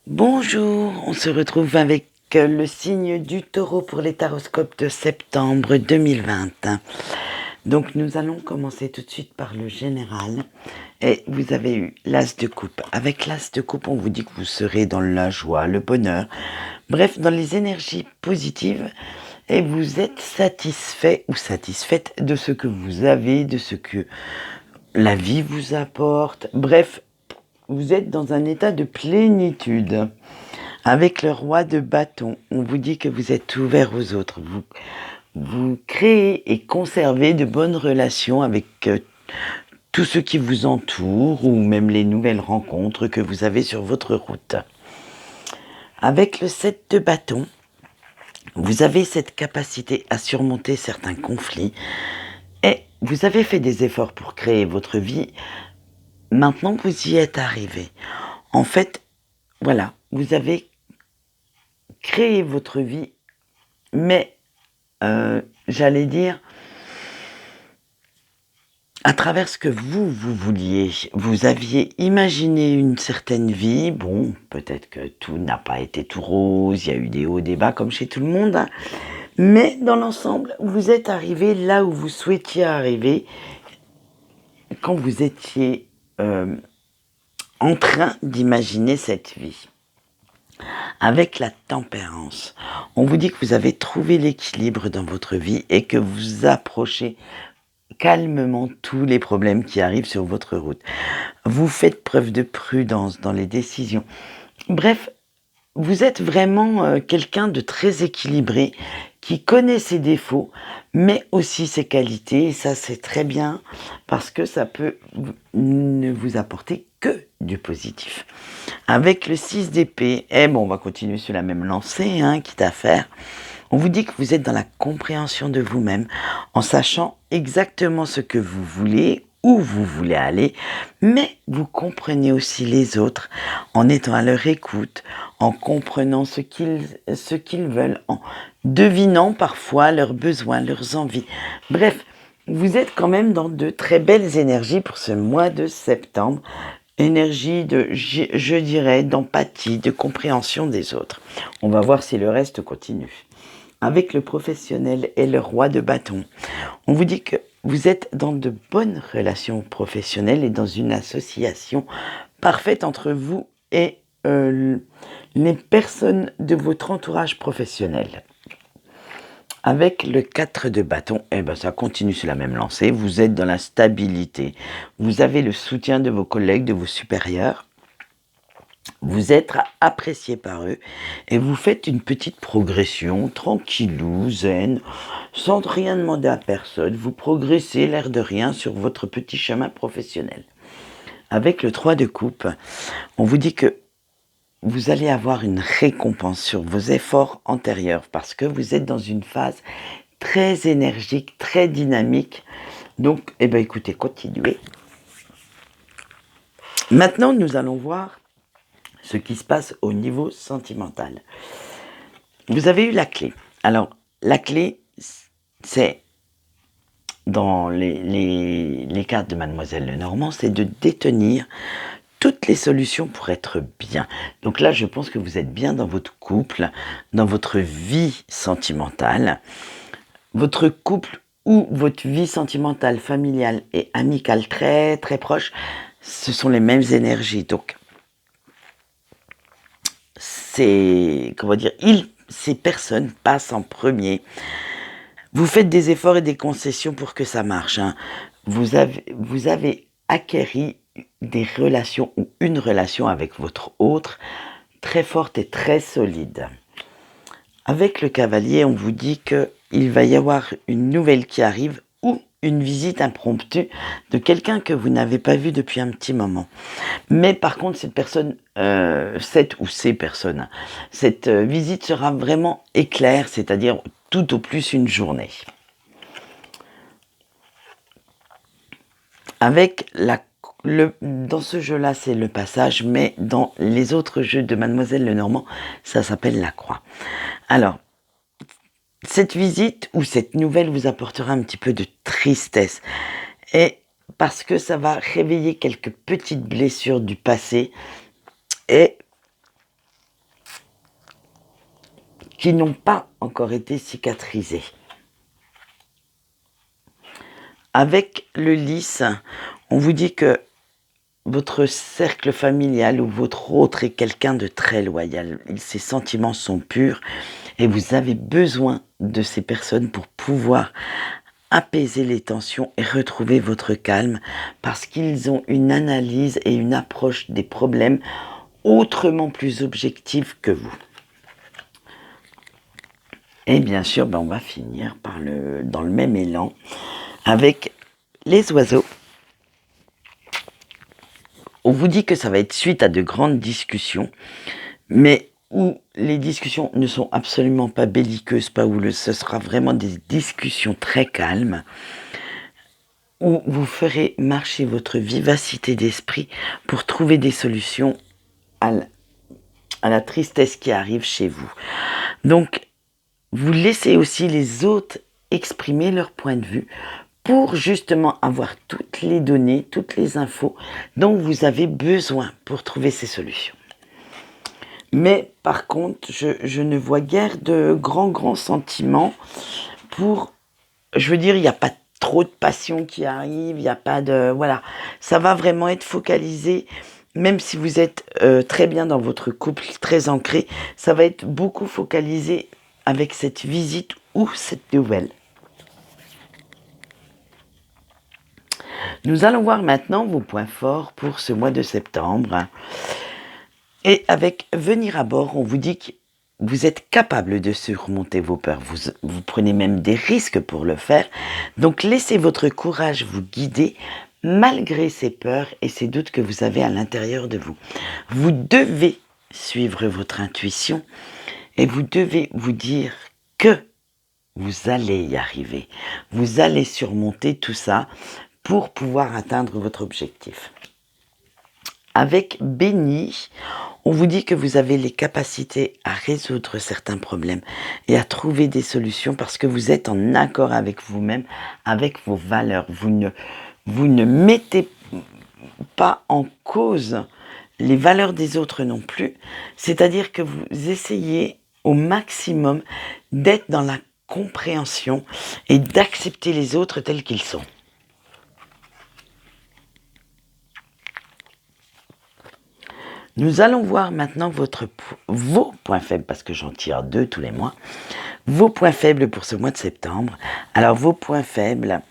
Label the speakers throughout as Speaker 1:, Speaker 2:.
Speaker 1: Bonjour, on se retrouve avec le signe du taureau pour les taroscopes de septembre 2020. Donc nous allons commencer tout de suite par le général. Et vous avez eu l'as de coupe. Avec l'as de coupe, on vous dit que vous serez dans la joie, le bonheur. Bref, dans les énergies positives. Et vous êtes satisfait ou satisfaite de ce que vous avez, de ce que la vie vous apporte. Bref, vous êtes dans un état de plénitude. Avec le roi de bâton, on vous dit que vous êtes ouvert aux autres. Vous créez et conservez de bonnes relations avec tous ceux qui vous entourent ou même les nouvelles rencontres que vous avez sur votre route. Avec le 7 de bâton, vous avez cette capacité à surmonter certains conflits et vous avez fait des efforts pour créer votre vie. Maintenant, vous y êtes arrivé. En fait, voilà, vous avez créé votre vie, mais j'allais dire, à travers ce que vous vouliez. Vous aviez imaginé une certaine vie. Bon, peut-être que tout n'a pas été tout rose, il y a eu des hauts, des bas comme chez tout le monde. Hein. Mais dans l'ensemble, vous êtes arrivé là où vous souhaitiez arriver quand vous étiez en train d'imaginer cette vie. Avec la tempérance, on vous dit que vous avez trouvé l'équilibre dans votre vie et que vous approchez calmement tous les problèmes qui arrivent sur votre route. Vous faites preuve de prudence dans les décisions. Bref, vous êtes vraiment quelqu'un de très équilibré, qui connaît ses défauts, mais aussi ses qualités. Et ça, c'est très bien, parce que ça peut ne vous apporter que du positif. Avec le 6 d'épée, on va continuer sur la même lancée, quitte à faire. On vous dit que vous êtes dans la compréhension de vous-même, en sachant exactement ce que vous voulez, où vous voulez aller, mais vous comprenez aussi les autres, en étant à leur écoute, en comprenant ce qu'ils veulent, en devinant parfois leurs besoins, leurs envies. Bref, vous êtes quand même dans de très belles énergies pour ce mois de septembre. Énergie je dirais, d'empathie, de compréhension des autres. On va voir si le reste continue. Avec le professionnel et le roi de bâton, on vous dit que vous êtes dans de bonnes relations professionnelles et dans une association parfaite entre vous et les personnes de votre entourage professionnel. Avec le 4 de bâton, ça continue sur la même lancée. Vous êtes dans la stabilité. Vous avez le soutien de vos collègues, de vos supérieurs. Vous êtes apprécié par eux et vous faites une petite progression, tranquillou, zen, sans rien demander à personne. Vous progressez l'air de rien sur votre petit chemin professionnel. Avec le 3 de coupe, on vous dit que vous allez avoir une récompense sur vos efforts antérieurs parce que vous êtes dans une phase très énergique, très dynamique. Donc, écoutez, continuez. Maintenant, nous allons voir ce qui se passe au niveau sentimental. Vous avez eu la clé. Alors, la clé, c'est, dans les cartes de Mademoiselle Lenormand, c'est de détenir toutes les solutions pour être bien. Donc là, je pense que vous êtes bien dans votre couple, dans votre vie sentimentale. Votre couple ou votre vie sentimentale, familiale et amicale très très proche, ce sont les mêmes énergies. Donc, ces personnes passent en premier. Vous faites des efforts et des concessions pour que ça marche. Vous avez acquéri des relations ou une relation avec votre autre très forte et très solide. Avec le cavalier, on vous dit qu'il va y avoir une nouvelle qui arrive ou une visite impromptue de quelqu'un que vous n'avez pas vu depuis un petit moment. Mais par contre, cette personne, ces personnes, cette visite sera vraiment éclair, c'est-à-dire tout au plus une journée. Avec dans ce jeu-là, c'est le passage, mais dans les autres jeux de Mademoiselle Lenormand, ça s'appelle la croix. Alors, cette visite ou cette nouvelle vous apportera un petit peu de tristesse. Et parce que ça va réveiller quelques petites blessures du passé. Et qui n'ont pas encore été cicatrisées. Avec le lys, on vous dit que votre cercle familial ou votre autre est quelqu'un de très loyal. Ses sentiments sont purs et vous avez besoin de ces personnes pour pouvoir apaiser les tensions et retrouver votre calme parce qu'ils ont une analyse et une approche des problèmes autrement plus objective que vous. Et bien sûr, on va finir dans le même élan avec les oiseaux. On vous dit que ça va être suite à de grandes discussions, mais où les discussions ne sont absolument pas belliqueuses, pas houleuses, ce sera vraiment des discussions très calmes, où vous ferez marcher votre vivacité d'esprit pour trouver des solutions à la tristesse qui arrive chez vous. Donc, vous laissez aussi les autres exprimer leur point de vue pour justement avoir toutes les données, toutes les infos dont vous avez besoin pour trouver ces solutions. Mais par contre, je ne vois guère de grands sentiments pour... Je veux dire, il n'y a pas trop de passion qui arrive, il n'y a pas de... Voilà, ça va vraiment être focalisé, même si vous êtes très bien dans votre couple, très ancré, ça va être beaucoup focalisé avec cette visite ou cette nouvelle. Nous allons voir maintenant vos points forts pour ce mois de septembre. Et avec venir à bord, on vous dit que vous êtes capable de surmonter vos peurs. Vous prenez même des risques pour le faire. Donc laissez votre courage vous guider malgré ces peurs et ces doutes que vous avez à l'intérieur de vous. Vous devez suivre votre intuition et vous devez vous dire que vous allez y arriver. Vous allez surmonter tout ça pour pouvoir atteindre votre objectif. Avec Béni, on vous dit que vous avez les capacités à résoudre certains problèmes et à trouver des solutions parce que vous êtes en accord avec vous-même, avec vos valeurs. Vous ne mettez pas en cause les valeurs des autres non plus. C'est-à-dire que vous essayez au maximum d'être dans la compréhension et d'accepter les autres tels qu'ils sont. Nous allons voir maintenant vos points faibles, parce que j'en tire 2 tous les mois. Vos points faibles pour ce mois de septembre. Alors, vos points faibles,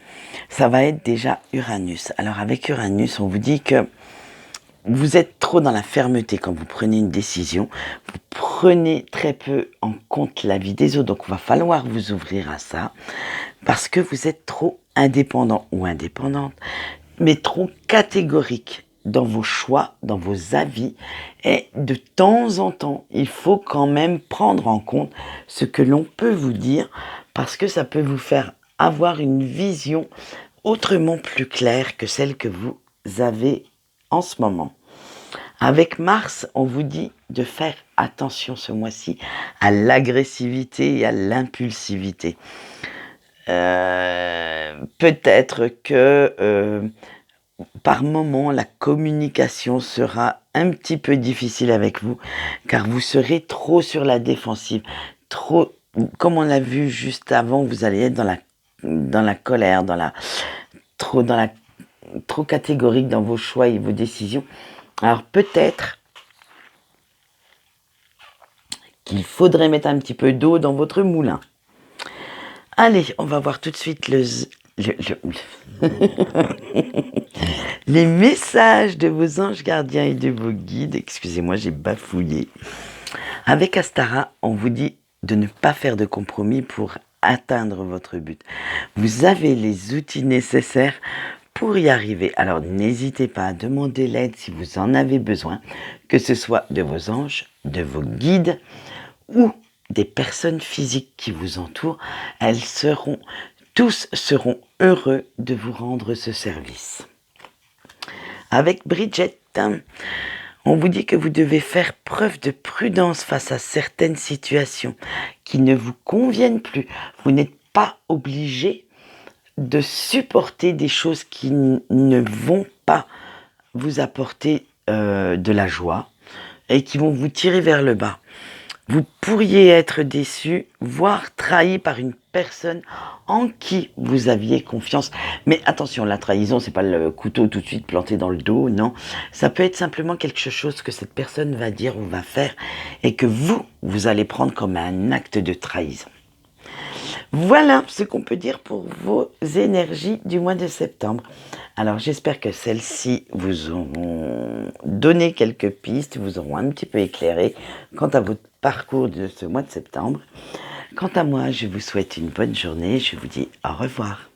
Speaker 1: ça va être déjà Uranus. Alors, avec Uranus, on vous dit que vous êtes trop dans la fermeté quand vous prenez une décision. Vous prenez très peu en compte la vie des autres. Donc, il va falloir vous ouvrir à ça, parce que vous êtes trop indépendant ou indépendante, mais trop catégorique dans vos choix, dans vos avis, et de temps en temps, il faut quand même prendre en compte ce que l'on peut vous dire, parce que ça peut vous faire avoir une vision autrement plus claire que celle que vous avez en ce moment. Avec Mars, on vous dit de faire attention ce mois-ci à l'agressivité et à l'impulsivité. Peut-être que par moment, la communication sera un petit peu difficile avec vous, car vous serez trop sur la défensive. Trop, comme on l'a vu juste avant, vous allez être dans la colère, trop catégorique dans vos choix et vos décisions. Alors peut-être qu'il faudrait mettre un petit peu d'eau dans votre moulin. Allez, on va voir tout de suite les messages de vos anges gardiens et de vos guides. Excusez-moi, j'ai bafouillé. Avec Astara, on vous dit de ne pas faire de compromis pour atteindre votre but. Vous avez les outils nécessaires pour y arriver. Alors n'hésitez pas à demander l'aide si vous en avez besoin, que ce soit de vos anges, de vos guides ou des personnes physiques qui vous entourent. Tous seront heureux de vous rendre ce service. Avec Bridget, on vous dit que vous devez faire preuve de prudence face à certaines situations qui ne vous conviennent plus. Vous n'êtes pas obligé de supporter des choses qui ne vont pas vous apporter de la joie et qui vont vous tirer vers le bas. Vous pourriez être déçu, voire trahi par une personne en qui vous aviez confiance. Mais attention, la trahison, c'est pas le couteau tout de suite planté dans le dos, non. Ça peut être simplement quelque chose que cette personne va dire ou va faire et que vous allez prendre comme un acte de trahison. Voilà ce qu'on peut dire pour vos énergies du mois de septembre. Alors j'espère que celles-ci vous auront donné quelques pistes, vous auront un petit peu éclairé quant à votre parcours de ce mois de septembre. Quant à moi, je vous souhaite une bonne journée, je vous dis au revoir.